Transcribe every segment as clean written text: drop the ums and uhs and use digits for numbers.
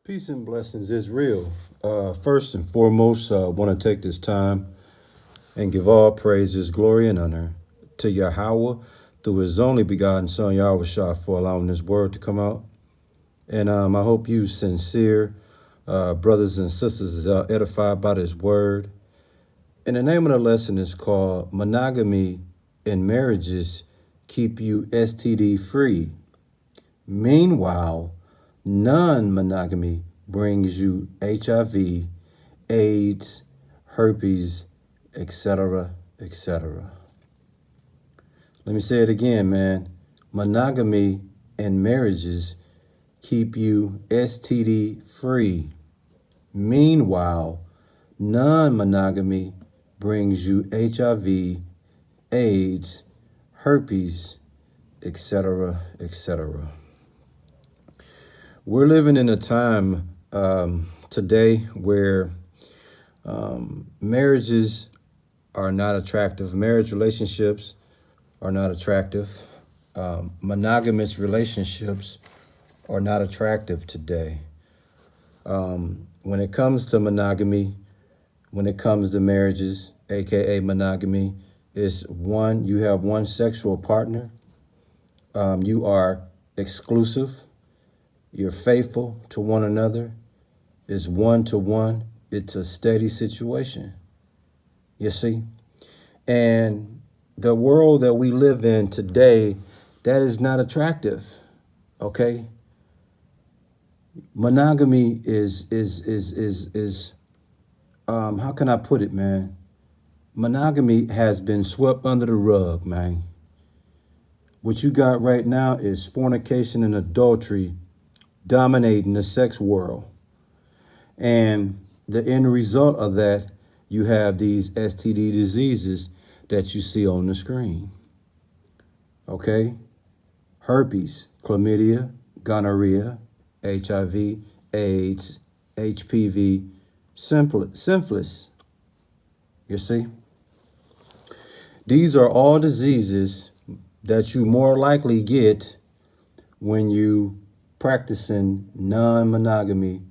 Peace and blessings is real. First and foremost, I want to take this time and give all praises, glory, and honor to Yahweh through his only begotten son, Yahweh Shah, for allowing this word to come out. And I hope you sincere brothers and sisters is edified by this word. And the name of the lesson is called Monogamy in Marriages Keep You STD Free. Meanwhile, non-monogamy brings you HIV, AIDS, herpes, etc., etc. Let me say it again, man. Monogamy in marriages keep you STD free. Meanwhile, non-monogamy brings you HIV, AIDS, herpes, etc., etc. We're living in a time today where marriages are not attractive. Marriage relationships are not attractive. Monogamous relationships are not attractive today. When it comes to monogamy, when it comes to marriages, aka monogamy, is one, you have one sexual partner. You are exclusive. You're faithful to one another. It's one-to-one. It's a steady situation. You see? And the world that we live in today, that is not attractive. Okay? Monogamy is how can I put it, man? Monogamy has been swept under the rug, man. What you got right now is fornication and adultery dominating the sex world. And the end result of that, you have these STD diseases that you see on the screen. Okay? Herpes, chlamydia, gonorrhea, HIV, AIDS, HPV, syphilis. You see? These are all diseases that you more likely get when you practicing non-monogamy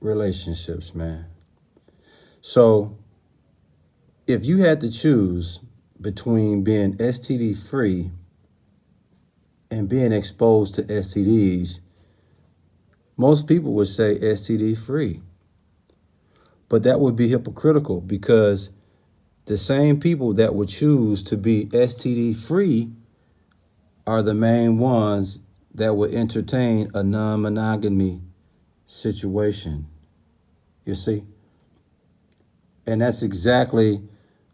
relationships, man. So if you had to choose between being STD free and being exposed to STDs, most people would say STD free. But that would be hypocritical because the same people that would choose to be STD free are the main ones that would entertain a non-monogamy situation, you see? And that's exactly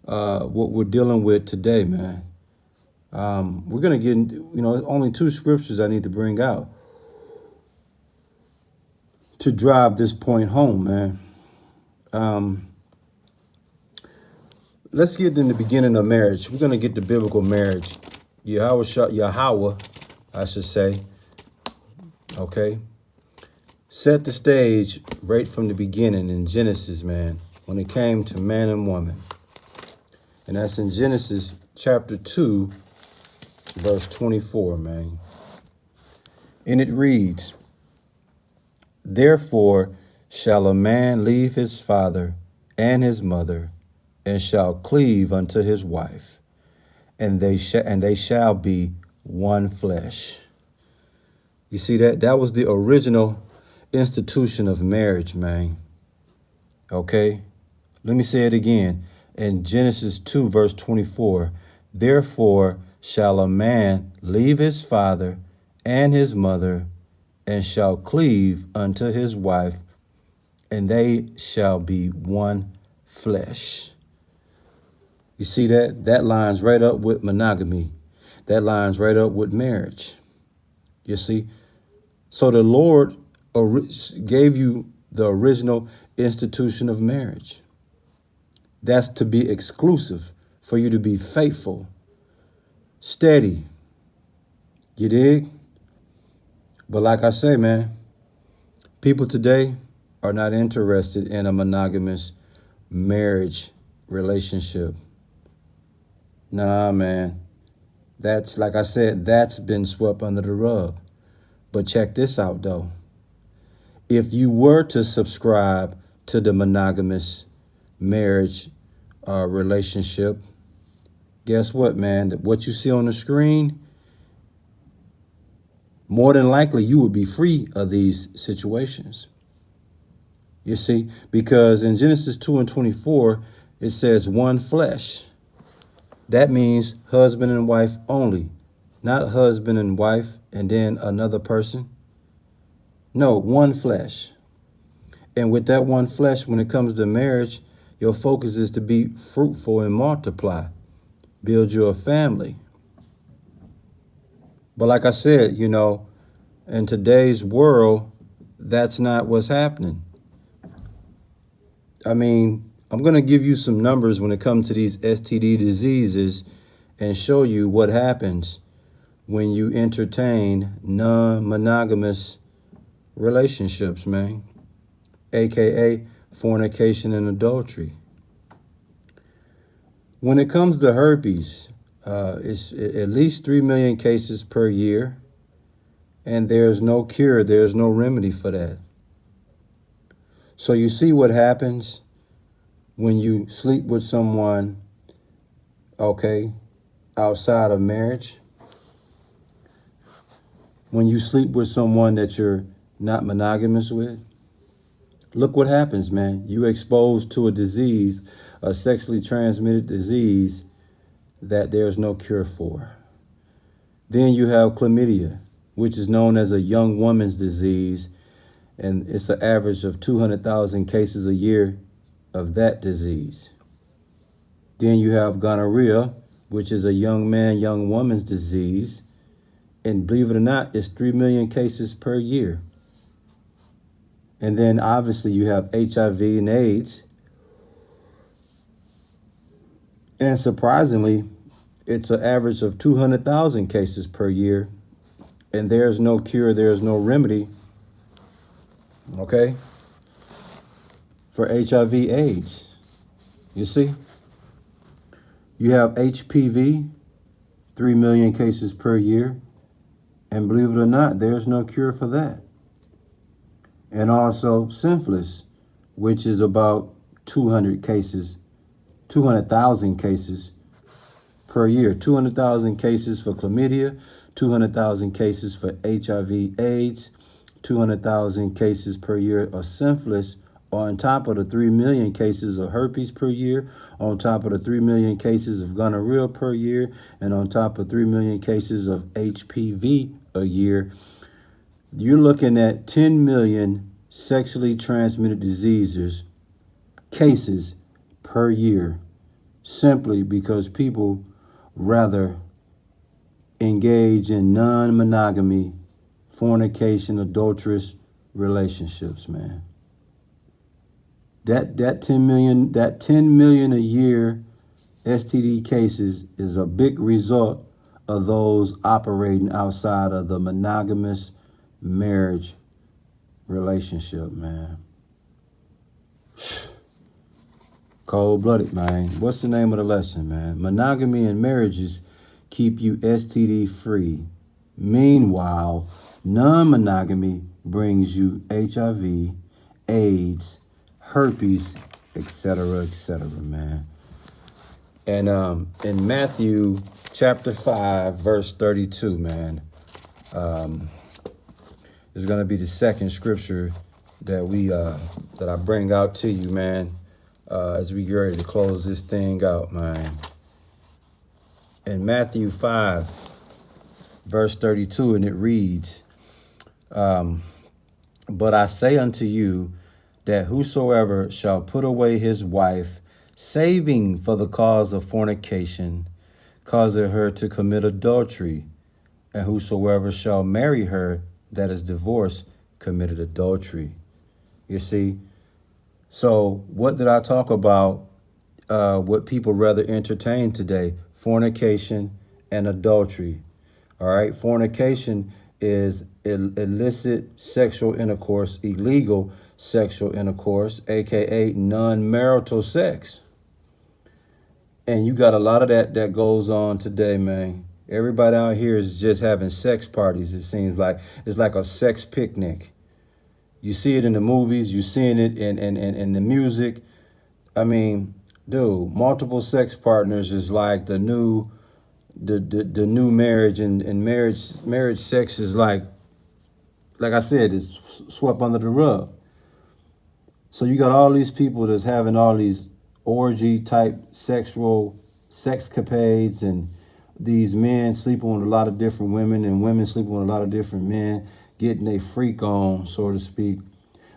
what we're dealing with today, man. We're going to get into, only two scriptures I need to bring out to drive this point home, man. Let's get in the beginning of marriage. We're going to get to biblical marriage. Yahweh, I should say. Okay? Set the stage right from the beginning in Genesis, man, when it came to man and woman. And that's in Genesis chapter 2, verse 24, man. And it reads, "Therefore shall a man leave his father and his mother, and shall cleave unto his wife, and they shall be one flesh." You see that? That was the original institution of marriage, man. Okay? Let me say it again. In Genesis 2, verse 24, "Therefore shall a man leave his father and his mother, and shall cleave unto his wife, and they shall be one flesh." You see that? That lines right up with monogamy. That lines right up with marriage. You see? So the Lord gave you the original institution of marriage. That's to be exclusive, for you to be faithful, steady. You dig? But like I say, man, people today are not interested in a monogamous marriage relationship. Nah, man. That's, like I said, that's been swept under the rug. But check this out, though. If you were to subscribe to the monogamous marriage relationship, guess what, man? What you see on the screen, more than likely you would be free of these situations. You see, because in Genesis 2:24, it says one flesh. That means husband and wife only, not husband and wife and then another person. No, one flesh. And with that one flesh, when it comes to marriage, your focus is to be fruitful and multiply, build your family. But like I said, in today's world, that's not what's happening. I mean, I'm going to give you some numbers when it comes to these STD diseases and show you what happens when you entertain non-monogamous relationships, man, aka fornication and adultery. When it comes to herpes, it's at least 3 million cases per year, and there's no cure, there's no remedy for that. So you see what happens when you sleep with someone, outside of marriage. When you sleep with someone that you're not monogamous with, look what happens, man. You're exposed to a disease, a sexually transmitted disease that there's no cure for. Then you have chlamydia, which is known as a young woman's disease, and it's an average of 200,000 cases a year of that disease. Then you have gonorrhea, which is a young man, young woman's disease, and believe it or not, it's 3 million cases per year. And then obviously you have HIV and AIDS. And surprisingly, it's an average of 200,000 cases per year. And there's no cure, there's no remedy, for HIV AIDS. You see? You have HPV, 3 million cases per year. And believe it or not, there's no cure for that. And also syphilis, which is about 200,000 cases per year. 200,000 cases for chlamydia, 200,000 cases for HIV AIDS, 200,000 cases per year of syphilis, on top of the 3 million cases of herpes per year, on top of the 3 million cases of gonorrhea per year, and on top of 3 million cases of HPV a year. You're looking at 10 million sexually transmitted cases per year, simply because people rather engage in non-monogamy, fornication, adulterous relationships, man. That 10 million a year STD cases is a big result of those operating outside of the monogamous marriage relationship, man. Cold-blooded, man. What's the name of the lesson, man? Monogamy in marriages keep you STD free. Meanwhile, non-monogamy brings you HIV, AIDS, herpes, etc., man. And in Matthew chapter 5, verse 32, man, is going to be the second scripture that I bring out to you, man, as we get ready to close this thing out, man. In Matthew 5, verse 32, and it reads, but I say unto you that whosoever shall put away his wife, saving for the cause of fornication, causeth her to commit adultery, and whosoever shall marry her that is divorced committed adultery. You see? So what did I talk about? What people rather entertain today? Fornication and adultery. All right. Fornication is illicit sexual intercourse, illegal sexual intercourse, aka non-marital sex. And you got a lot of that goes on today, man. Everybody out here is just having sex parties. It seems like it's like a sex picnic. You see it in the movies. You seeing it in the music. I mean, dude, multiple sex partners is like the new new marriage, and marriage sex is like I said, it's swept under the rug. So you got all these people that's having all these orgy type sexual sexcapades, and these men sleeping with a lot of different women, and women sleeping with a lot of different men, getting a freak on, so to speak.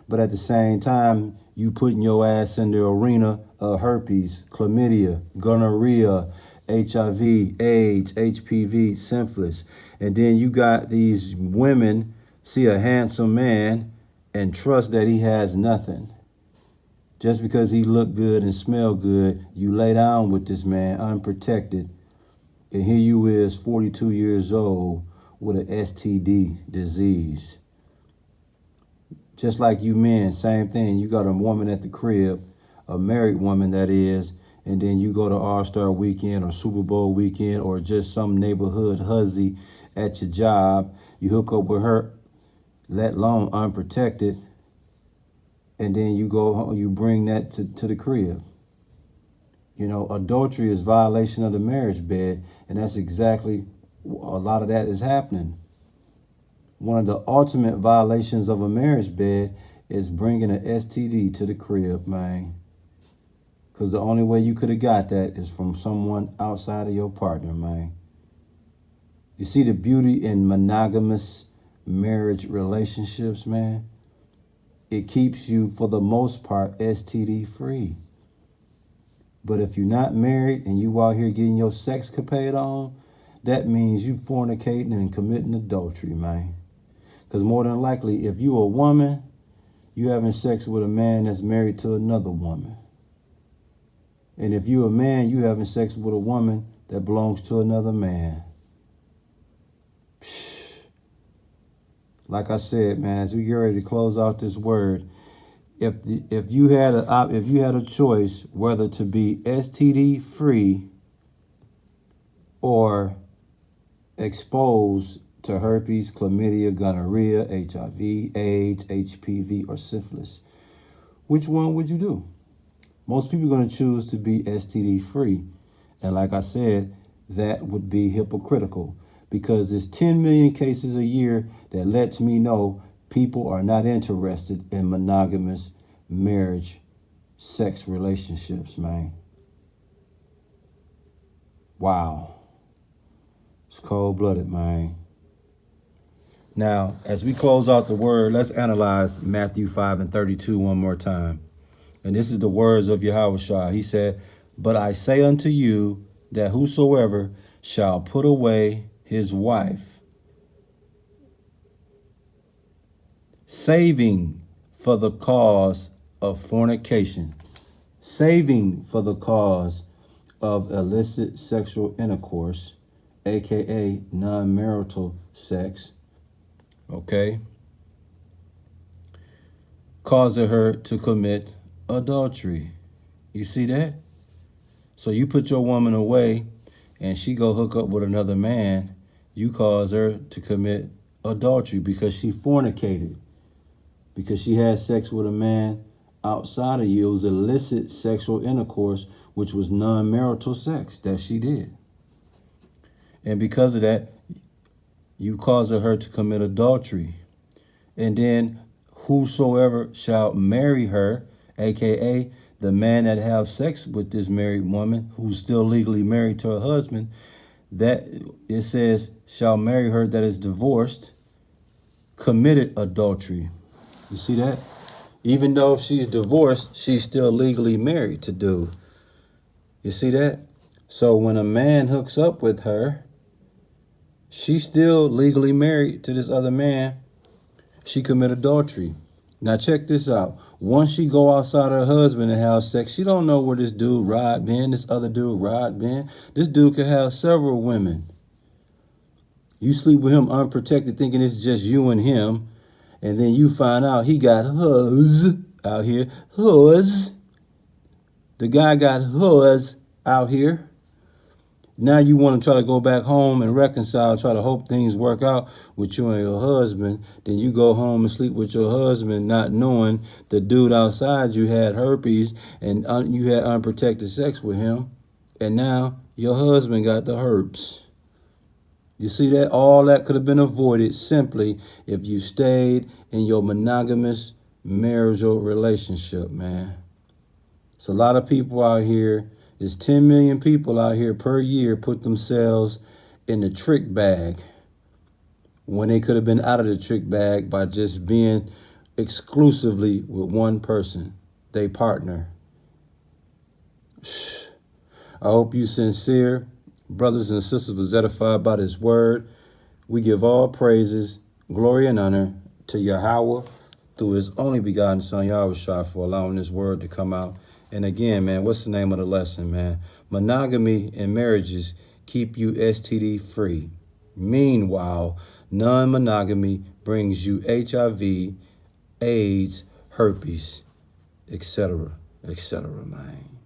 But at the same time, you putting your ass in the arena of herpes, chlamydia, gonorrhea, HIV, AIDS, HPV, syphilis. And then you got these women see a handsome man and trust that he has nothing. Just because he look good and smell good, you lay down with this man unprotected. And here you is, 42 years old, with an STD disease. Just like you men, same thing. You got a woman at the crib, a married woman that is, and then you go to All-Star Weekend or Super Bowl weekend or just some neighborhood hussy at your job. You hook up with her, let alone unprotected, and then you go home, you bring that to the crib. You know, adultery is violation of the marriage bed, and that's exactly a lot of that is happening. One of the ultimate violations of a marriage bed is bringing an STD to the crib, man. Because the only way you could have got that is from someone outside of your partner, man. You see the beauty in monogamous marriage relationships, man? It keeps you, for the most part, STD free. But if you're not married and you out here getting your sexcapade on, that means you fornicating and committing adultery, man. Because more than likely, if you a woman, you having sex with a man that's married to another woman. And if you a man, you having sex with a woman that belongs to another man. Psh. Like I said, man, as we get ready to close out this word, if you had a choice whether to be STD free or exposed to herpes, chlamydia, gonorrhea, HIV, AIDS, HPV, or syphilis, which one would you do? Most people are going to choose to be STD free. And like I said, that would be hypocritical, because there's 10 million cases a year that lets me know people are not interested in monogamous marriage, sex relationships, man. Wow. It's cold-blooded, man. Now, as we close out the word, let's analyze Matthew 5:32 one more time. And this is the words of Yahushua. He said, "But I say unto you that whosoever shall put away his wife, saving for the cause of fornication," saving for the cause of illicit sexual intercourse, aka non-marital sex, okay, causing her to commit adultery. You see that? So you put your woman away and she go hook up with another man, you cause her to commit adultery because she fornicated, because she had sex with a man outside of you. It was illicit sexual intercourse, which was non-marital sex that she did. And because of that, you cause her to commit adultery. And then whosoever shall marry her, aka the man that have sex with this married woman who's still legally married to her husband, that it says shall marry her that is divorced, committed adultery. You see that? Even though she's divorced, she's still legally married to dude. You see that? So when a man hooks up with her, she's still legally married to this other man. She committed adultery. Now check this out. Once she go outside her husband and have sex, she don't know where this dude Rod been, this other dude Rod been. This dude could have several women. You sleep with him unprotected, thinking it's just you and him, and then you find out he got huz out here. Huz. The guy got huz out here. Now you want to try to go back home and reconcile, try to hope things work out with you and your husband. Then you go home and sleep with your husband, not knowing the dude outside you had herpes and you had unprotected sex with him. And now your husband got the herpes. You see that? All that could have been avoided simply if you stayed in your monogamous marital relationship, man. It's a lot of people out here. There's 10 million people out here per year put themselves in the trick bag when they could have been out of the trick bag by just being exclusively with one person, they partner. I hope you sincere. Brothers and sisters was edified by this word. We give all praises, glory, and honor to Yahweh through his only begotten son, Yahweh, for allowing this word to come out. And again, man, what's the name of the lesson, man? Monogamy in marriages keep you STD free. Meanwhile, non-monogamy brings you HIV, AIDS, herpes, etc., man.